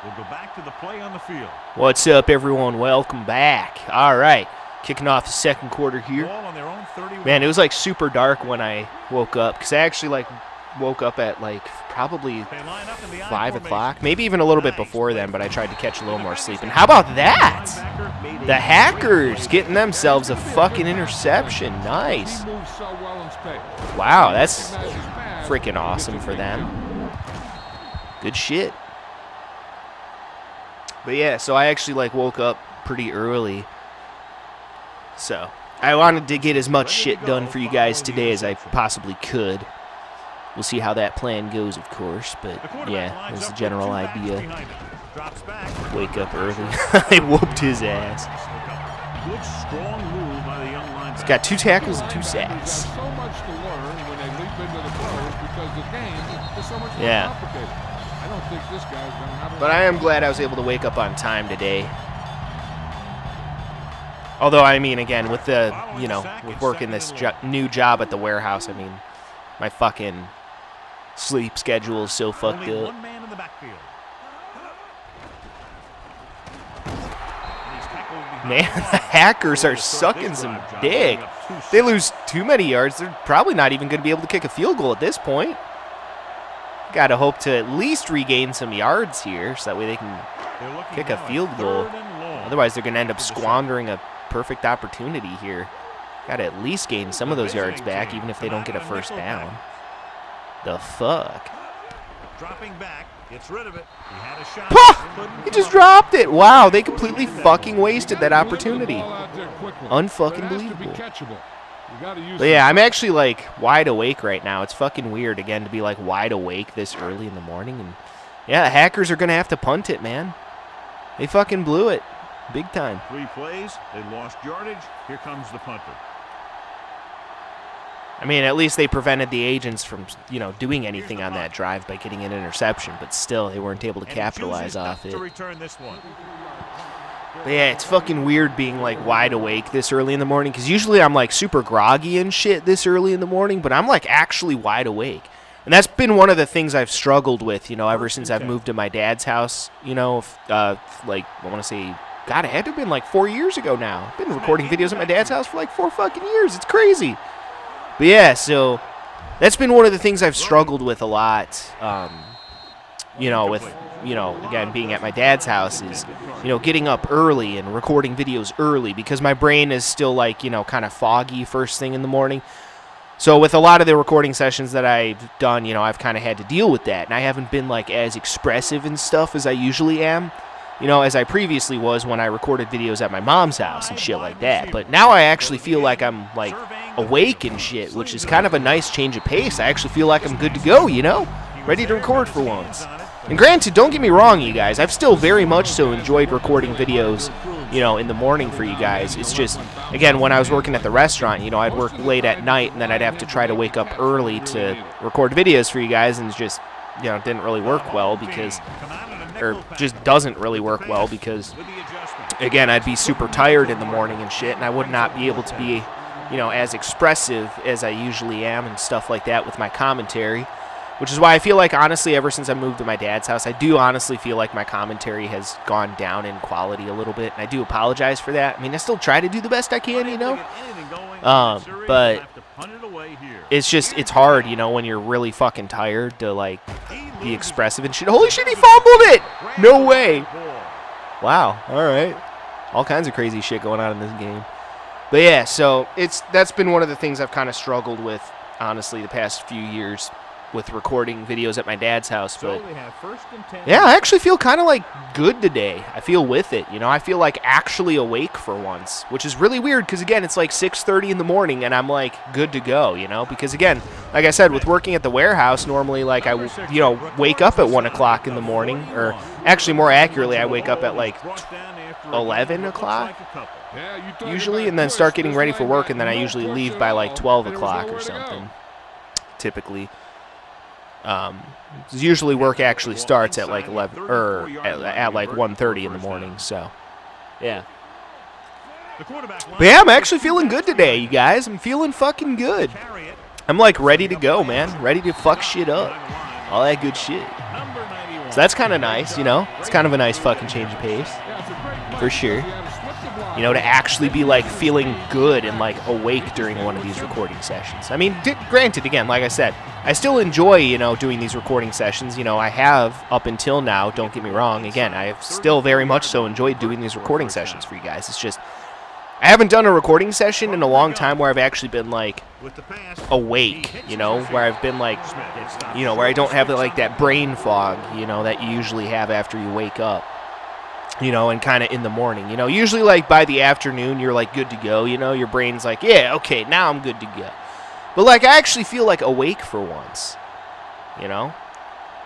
We'll go back to the play on the field. What's up, everyone? Welcome back. All right, kicking off the second quarter here. Man, it was like super dark when I woke up because I actually woke up at probably 5 o'clock, maybe even a little bit before then, but I tried to catch a little more sleep. And how about that? The Hackers getting themselves a fucking interception. Nice. Wow, that's freaking awesome for them. Good shit. But yeah, so I actually woke up pretty early. So I wanted to get as much shit done for you guys today as I possibly could. We'll see how that plan goes, of course. But yeah, that's the general idea. Wake up early. I whooped his ass. He's got 2 tackles and 2 sacks. Yeah. But I am glad I was able to wake up on time today. Although, I mean, again, with the, with working this new job at the warehouse, I mean, my fucking sleep schedule is so fucked up. Man, the Hackers are sucking some dick. They lose too many yards. They're probably not even going to be able to kick a field goal at this point. Got to hope to at least regain some yards here so that way they can kick a field goal. Otherwise, they're going to end up squandering a perfect opportunity here. Got to at least gain some of those yards back, even if they don't get a first down. The fuck? Dropping back, gets rid of it. He had a shot. Pah! He just dropped it. Wow, they completely fucking wasted that opportunity. Unfucking believable. But yeah, I'm actually wide awake right now. It's fucking weird again to be wide awake this early in the morning. And yeah, the Hackers are gonna have to punt it, man. They fucking blew it, big time. 3 plays, they lost yardage. Here comes the punter. I mean, at least they prevented the agents from, doing anything on that drive by getting an interception. But still, they weren't able to capitalize off it. But yeah, it's fucking weird being wide awake this early in the morning because usually I'm super groggy and shit this early in the morning, but I'm actually wide awake. And that's been one of the things I've struggled with, ever since I've moved to my dad's house, I want to say, God, it had to have been 4 years ago now. I've been recording videos at my dad's house for 4 fucking years. It's crazy. But yeah, so that's been one of the things I've struggled with a lot, again, being at my dad's house is, getting up early and recording videos early because my brain is still kind of foggy first thing in the morning. So with a lot of the recording sessions that I've done, I've kind of had to deal with that. And I haven't been as expressive and stuff as I usually am, as I previously was when I recorded videos at my mom's house and shit like that. But now I actually feel like I'm awake and shit, which is kind of a nice change of pace. I actually feel like I'm good to go, ready to record for once. And granted, don't get me wrong, you guys, I've still very much so enjoyed recording videos, in the morning for you guys. It's just, again, when I was working at the restaurant, I'd work late at night and then I'd have to try to wake up early to record videos for you guys, and it just, didn't really work well because, or just doesn't really work well because, again, I'd be super tired in the morning and shit, and I would not be able to be, as expressive as I usually am and stuff like that with my commentary. Which is why I feel honestly, ever since I moved to my dad's house, I do honestly feel my commentary has gone down in quality a little bit. And I do apologize for that. I mean, I still try to do the best I can, but it's just, it's hard, when you're really fucking tired to, be expressive and shit. Holy shit, he fumbled it! No way! Wow, all right. All kinds of crazy shit going on in this game. But yeah, so that's been one of the things I've kind of struggled with, honestly, the past few years. With recording videos at my dad's house, but yeah, I actually feel kind of good today. I feel with it, I feel actually awake for once, which is really weird because again, it's 6:30 in the morning and I'm good to go, because again, like I said, with working at the warehouse, normally I wake up at 1 o'clock in the morning, or actually more accurately, I wake up at 11 o'clock usually, and then start getting ready for work, and then I usually leave by 12 o'clock or something, typically. Usually work actually starts at 11 or at 1:30 in the morning. So, yeah. But yeah, I'm actually feeling good today, you guys. I'm feeling fucking good. I'm ready to go, man. Ready to fuck shit up. All that good shit. So that's kind of nice, you know? It's kind of a nice fucking change of pace, for sure. You know, to actually be, like, feeling good and, like, awake during one of these recording sessions. I mean, granted, again, like I said, I still enjoy, you know, doing these recording sessions. You know, I have up until now, don't get me wrong. Again, I have still very much so enjoyed doing these recording sessions for you guys. It's just, I haven't done a recording session in a long time where I've actually been, like, awake, you know, where I've been, like, you know, where I don't have, like, that brain fog, you know, that you usually have after you wake up. You know, and kind of in the morning, you know, usually like by the afternoon, you're like good to go, you know, your brain's like, yeah, okay, now I'm good to go. But like, I actually feel like awake for once, you know,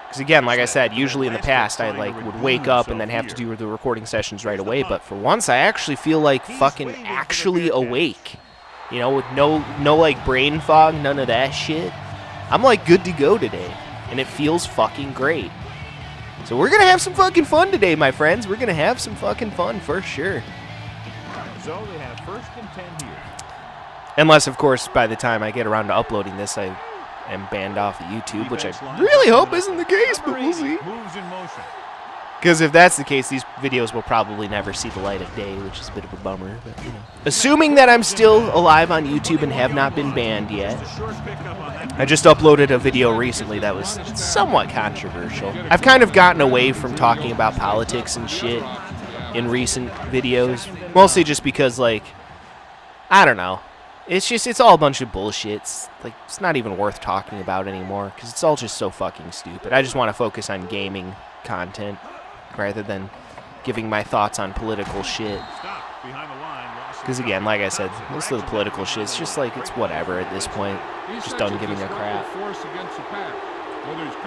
because again, like I said, usually in the past, I like would wake up and then have to do the recording sessions right away. But for once, I actually feel like fucking actually awake, you know, with no like brain fog, none of that shit. I'm like good to go today, and it feels fucking great. So we're going to have some fucking fun today, my friends. We're going to have some fucking fun for sure. So they have first and 10 here. Unless, of course, by the time I get around to uploading this, I am banned off of YouTube, which I really hope isn't the case, but we'll see. Because if that's the case, these videos will probably never see the light of day, which is a bit of a bummer. But, you know. Assuming that I'm still alive on YouTube and have not been banned yet, I just uploaded a video recently that was somewhat controversial. I've kind of gotten away from talking about politics and shit in recent videos, mostly just because, like, I don't know. It's all a bunch of bullshit. It's not even worth talking about anymore because it's all just so fucking stupid. I just want to focus on gaming content rather than giving my thoughts on political shit. Because again, like I said, most of the political shit, it's just like, it's whatever at this point. Just done giving a crap.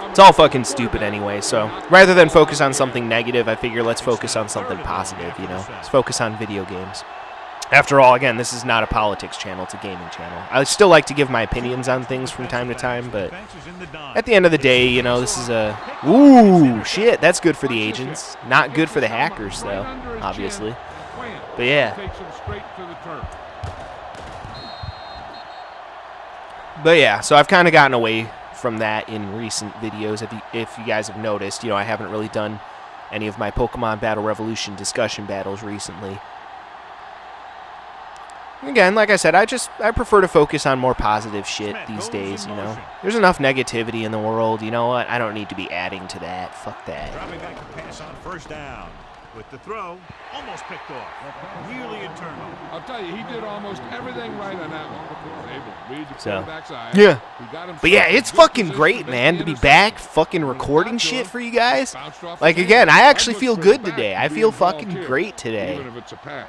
It's all fucking stupid anyway, so rather than focus on something negative, I figure let's focus on something positive, you know? Let's focus on video games. After all, again, this is not a politics channel, it's a gaming channel. I still like to give my opinions on things from time to time, but at the end of the day, you know, this is a... Ooh, shit, that's good for the agents. Not good for the hackers, though, obviously. But yeah. But yeah, so I've kind of gotten away from that in recent videos. If you guys have noticed, you know, I haven't really done any of my Pokemon Battle Revolution discussion battles recently. Again, like I said, I prefer to focus on more positive shit these days, you know. There's enough negativity in the world, you know what? I don't need to be adding to that. Fuck that. Dropping back to pass on first down. With the throw, almost picked off. Nearly a turnover. I'll tell you, he did almost everything right on that one. Able to read the quarterback's eyes. Yeah. But yeah, it's fucking great, man, to be back fucking recording shit for you guys. Like, again, I actually feel good today. I feel fucking great today. Even if it's a pass.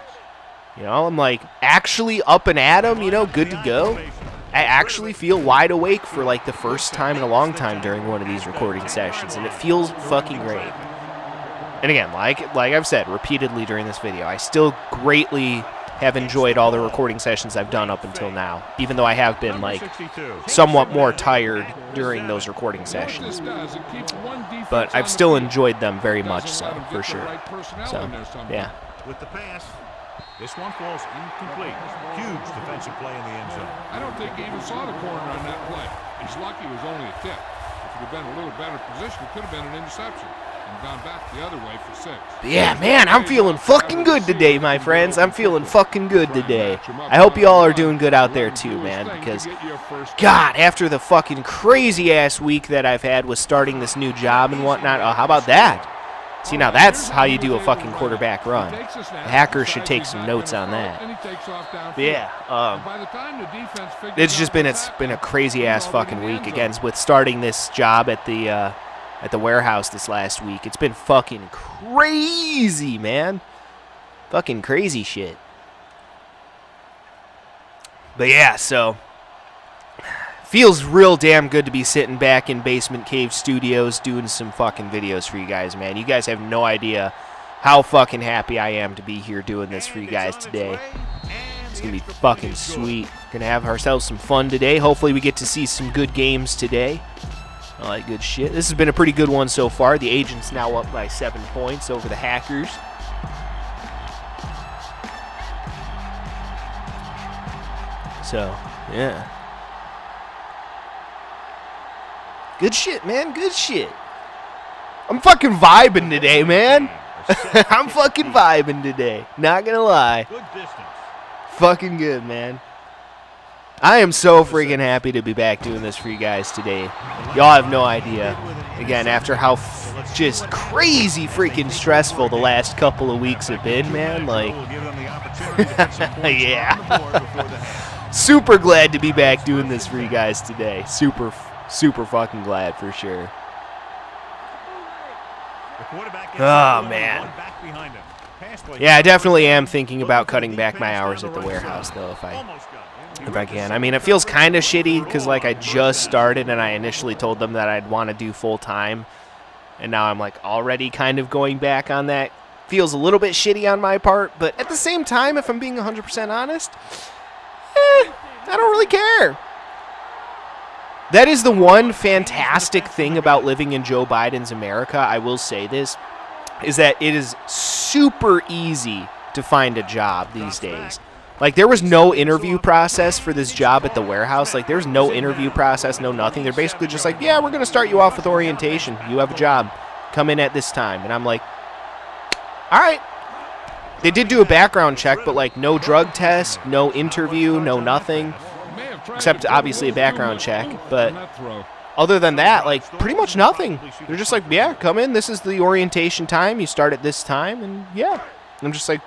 You know, I'm like actually up and at 'em, you know, good to go. I actually feel wide awake for like the first time in a long time during one of these recording sessions, and it feels fucking great. And again, like I've said repeatedly during this video, I still greatly have enjoyed all the recording sessions I've done up until now, even though I have been like somewhat more tired during those recording sessions. But I've still enjoyed them very much so, for sure. So, yeah. With the pass, this one falls incomplete. Huge defensive play in the end zone. I don't think he even saw the corner on that play. He's lucky it was only a tip. If it had been a little better position, it could have been an interception. And gone back the other way for 6. Yeah, man, I'm feeling fucking good today, my friends. I'm feeling fucking good today. I hope you all are doing good out there too, man, because, God, after the fucking crazy-ass week that I've had with starting this new job and whatnot, oh, how about that? See, now that's how you do a fucking quarterback run. The hackers should take some notes on that. But yeah, it's been a crazy-ass fucking week, again, with starting this job at the warehouse this last week. It's been fucking crazy, man. Fucking crazy shit. But yeah, so feels real damn good to be sitting back in Basement Cave Studios doing some fucking videos for you guys, man. You guys have no idea how fucking happy I am to be here doing this for you guys today. It's gonna be fucking sweet. Gonna have ourselves some fun today. Hopefully we get to see some good games today. All that good shit. This has been a pretty good one so far. The agent's now up by 7 points over the hackers. So, yeah. Good shit, man. Good shit. I'm fucking vibing today, man. I'm fucking vibing today. Not gonna lie. Good distance. Fucking good, man. I am so freaking happy to be back doing this for you guys today. Y'all have no idea. Again, after how just crazy freaking stressful the last couple of weeks have been, man. Like, yeah. Super glad to be back doing this for you guys today. Super fucking glad for sure. Oh, man. Yeah, I definitely am thinking about cutting back my hours at the warehouse, though, if I can. I mean, it feels kind of shitty because, like, I just started and I initially told them that I'd want to do full-time. And now I'm, like, already kind of going back on that. Feels a little bit shitty on my part. But at the same time, if I'm being 100% honest, I don't really care. That is the one fantastic thing about living in Joe Biden's America, I will say this, is that it is super easy to find a job these days. Like, there was no interview process for this job at the warehouse. Like, there's no interview process, no nothing. They're basically just like, yeah, we're going to start you off with orientation. You have a job. Come in at this time. And I'm like, all right. They did do a background check, but, like, no drug test, no interview, no nothing. Except, obviously, a background check. But other than that, like, pretty much nothing. They're just like, yeah, come in. This is the orientation time. You start at this time. And, yeah. I'm just like,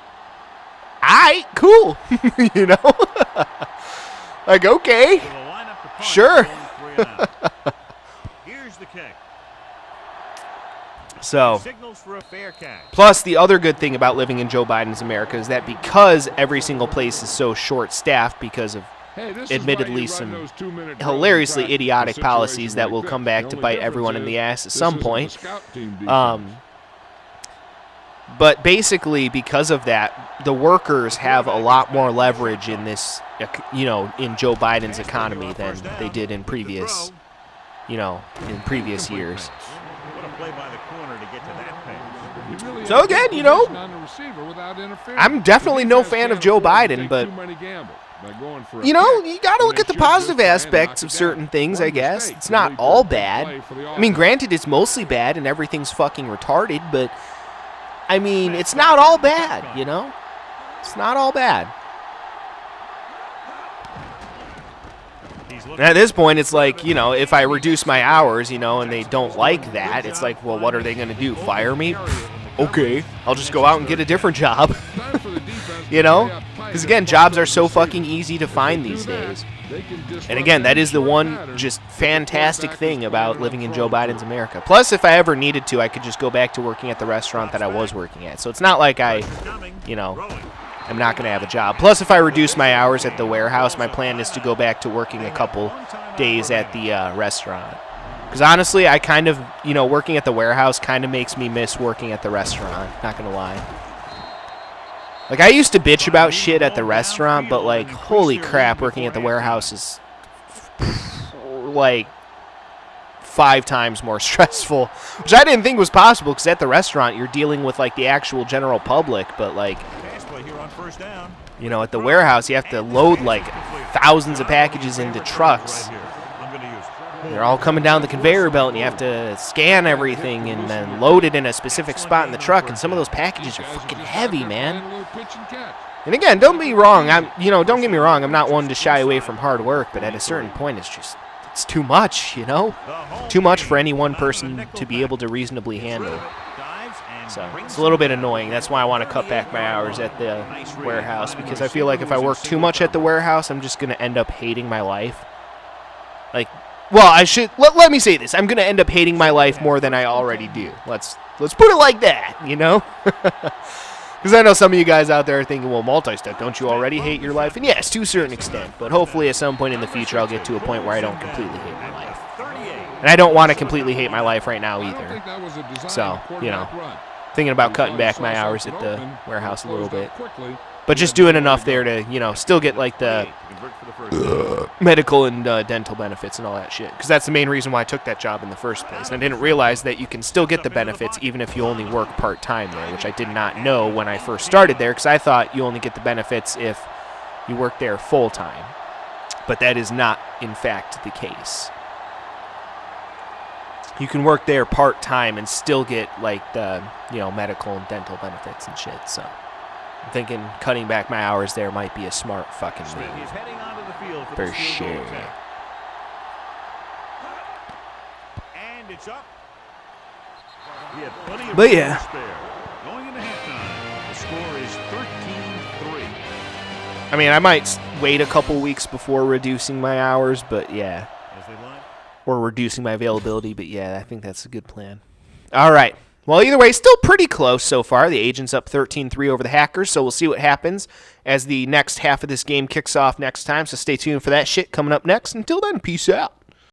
all right, cool. You know? Like, okay. Sure. Here's the kick. So, plus the other good thing about living in Joe Biden's America is that because every single place is so short-staffed because of admittedly some hilariously idiotic policies that will come back to bite everyone in the ass at some point. But basically, because of that, the workers have a lot more leverage in this, you know, in Joe Biden's economy than they did in previous, you know, in previous years. So again, you know, I'm definitely no fan of Joe Biden, but you know, you got to look at the positive aspects of certain things, I guess. It's not all bad. I mean, granted, it's mostly bad and everything's fucking retarded, but I mean, it's not all bad, you know? It's not all bad. And at this point, it's like, you know, if I reduce my hours, you know, and they don't like that, it's like, well, what are they going to do? Fire me? Okay, I'll just go out and get a different job. You know? Because, again, jobs are so fucking easy to find these days. And, again, that is the one just fantastic thing about living in Joe Biden's America. Plus, if I ever needed to, I could just go back to working at the restaurant that I was working at. So it's not like I, you know, I'm not going to have a job. Plus, if I reduce my hours at the warehouse, my plan is to go back to working a couple days at the restaurant. Because, honestly, I kind of, you know, working at the warehouse kind of makes me miss working at the restaurant. Not going to lie. Like, I used to bitch about shit at the restaurant, but, like, holy crap, working at the warehouse is, like, 5 times more stressful. Which I didn't think was possible, because at the restaurant, you're dealing with, like, the actual general public. But, like, you know, at the warehouse, you have to load, like, thousands of packages into trucks. They're all coming down the conveyor belt, and you have to scan everything and then load it in a specific spot in the truck. And some of those packages are fucking heavy, man. And again, don't be wrong. Don't get me wrong. I'm not one to shy away from hard work, but at a certain point, it's too much, you know? Too much for any one person to be able to reasonably handle. So it's a little bit annoying. That's why I want to cut back my hours at the warehouse, because I feel like if I work too much at the warehouse, I'm just going to end up hating my life. Like, well, I should let me say this. I'm going to end up hating my life more than I already do. Let's put it like that, you know? Because I know some of you guys out there are thinking, well, multi-step, don't you already hate your life? And yes, to a certain extent. But hopefully at some point in the future, I'll get to a point where I don't completely hate my life. And I don't want to completely hate my life right now either. So, you know, thinking about cutting back my hours at the warehouse a little bit. But just doing enough there to, you know, still get, like, the medical and dental benefits and all that shit. Because that's the main reason why I took that job in the first place. And I didn't realize that you can still get the benefits even if you only work part-time there, which I did not know when I first started there, because I thought you only get the benefits if you work there full-time. But that is not, in fact, the case. you can work there part-time and still get, like, the, you know, medical and dental benefits and shit. So I'm thinking cutting back my hours there might be a smart fucking move. He's heading onto the field For the field goal sure. attempt. And it's up. He had plenty of But room yeah. to spare. Going into halftime, the score is 13-3. I mean, I might wait a couple weeks before reducing my hours, but yeah. As they line. Or reducing my availability, but yeah, I think that's a good plan. All right. Well, either way, still pretty close so far. The Agents up 13-3 over the Hackers, so we'll see what happens as the next half of this game kicks off next time. So stay tuned for that shit coming up next. Until then, peace out.